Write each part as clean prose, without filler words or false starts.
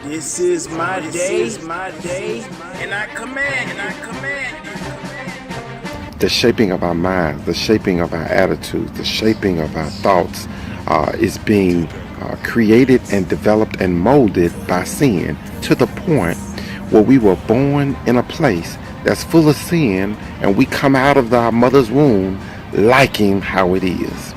This is my day, and I command. The shaping of our minds, the shaping of our attitudes, the shaping of our thoughts is being created and developed and molded by sin to the point where we were born in a place that's full of sin and we come out of our mother's womb liking how it is.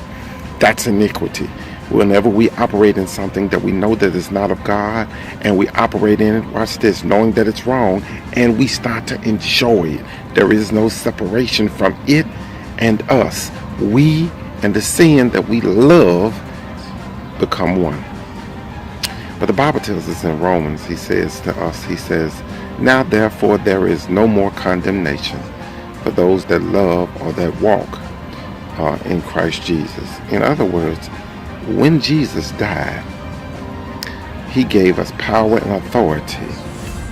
That's iniquity. Whenever we operate in something that we know that is not of God and we operate in it, watch this, knowing that it's wrong, and we start to enjoy it. There is no separation from it and us. We and the sin that we love become one. But the Bible tells us in Romans, he says to us, he says, now therefore there is no more condemnation for those that love or that walk in Christ Jesus. In other words, when Jesus died, he gave us power and authority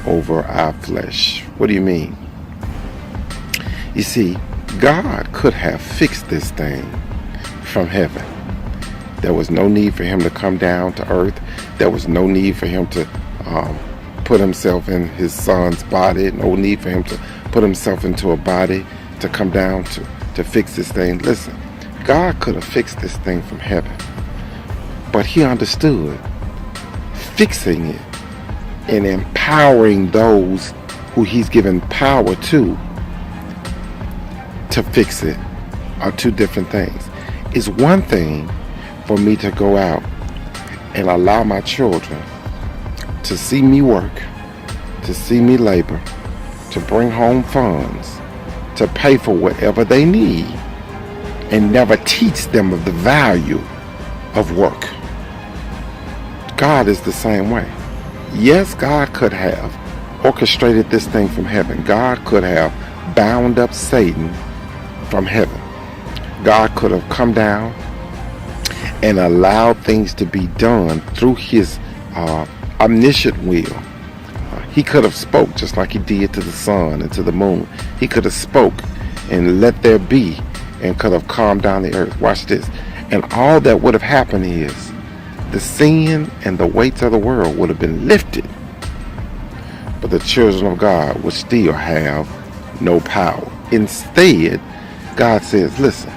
over our flesh. What do you mean? You see, God could have fixed this thing from heaven. There was no need for him to come down to earth. There was no need for him to put himself in his son's body. No need for him to put himself into a body to come down to fix this thing. Listen, God could have fixed this thing from heaven. But he understood fixing it and empowering those who he's given power to fix it are two different things. It's one thing for me to go out and allow my children to see me work, to see me labor, to bring home funds, to pay for whatever they need, and never teach them of the value of work. God is the same way. Yes, God could have orchestrated this thing from heaven. God could have bound up Satan from heaven. God could have come down and allowed things to be done through his omniscient will. He could have spoke just like he did to the sun and to the moon. He could have spoke and let there be and could have calmed down the earth. Watch this. And all that would have happened is the sin and the weights of the world would have been lifted, but the children of God would still have no power. Instead, God says, listen,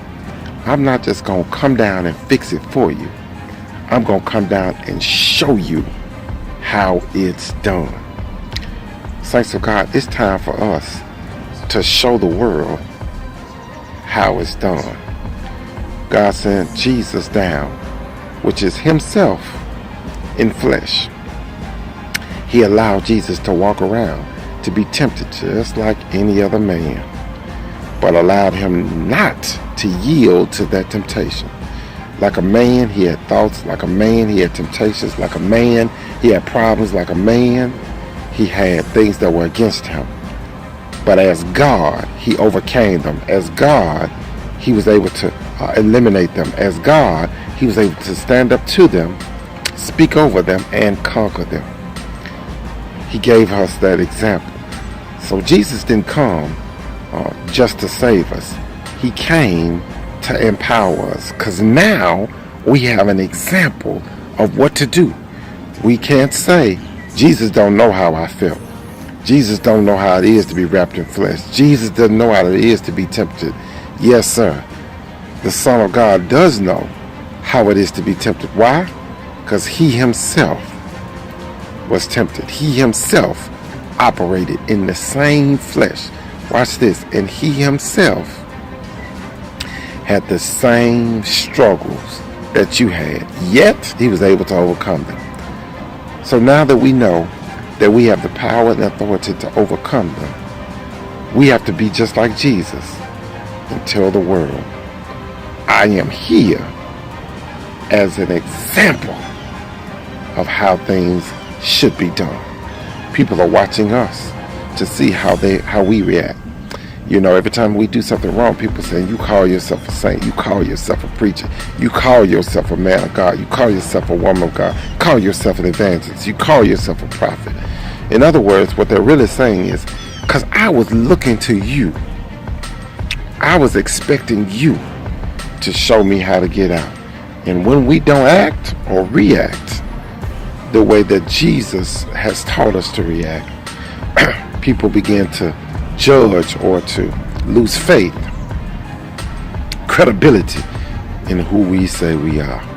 I'm not just going to come down and fix it for you. I'm going to come down and show you how it's done. Saints of God, it's time for us to show the world how it's done. God sent Jesus down, which is himself in flesh. He allowed Jesus to walk around, to be tempted just like any other man, but allowed him not to yield to that temptation. Like a man, he had thoughts. Like a man, he had temptations. Like a man, he had problems. Like a man, he had things that were against him. But as God, he overcame them. As God, he was able to eliminate them. As God, he was able to stand up to them, speak over them, and conquer them. He gave us that example. So Jesus didn't come just to save us. He came to empower us, because now we have an example of what to do. We can't say, Jesus don't know how I felt. Jesus don't know how it is to be wrapped in flesh. Jesus doesn't know how it is to be tempted. Yes, sir. The Son of God does know how it is to be tempted. Why? Because he himself was tempted. He himself operated in the same flesh. Watch this. And he himself had the same struggles that you had, yet he was able to overcome them. So now that we know that we have the power and authority to overcome them, we have to be just like Jesus and tell the world, I am here as an example of how things should be done. People are watching us to see how we react. You know, every time we do something wrong, people say, you call yourself a saint, you call yourself a preacher, you call yourself a man of God, you call yourself a woman of God, you call yourself an evangelist, you call yourself a prophet. In other words, what they're really saying is, because I was looking to you, I was expecting you to show me how to get out. And when we don't act or react, the way that Jesus has taught us to react, people begin to judge or to lose faith, credibility in who we say we are.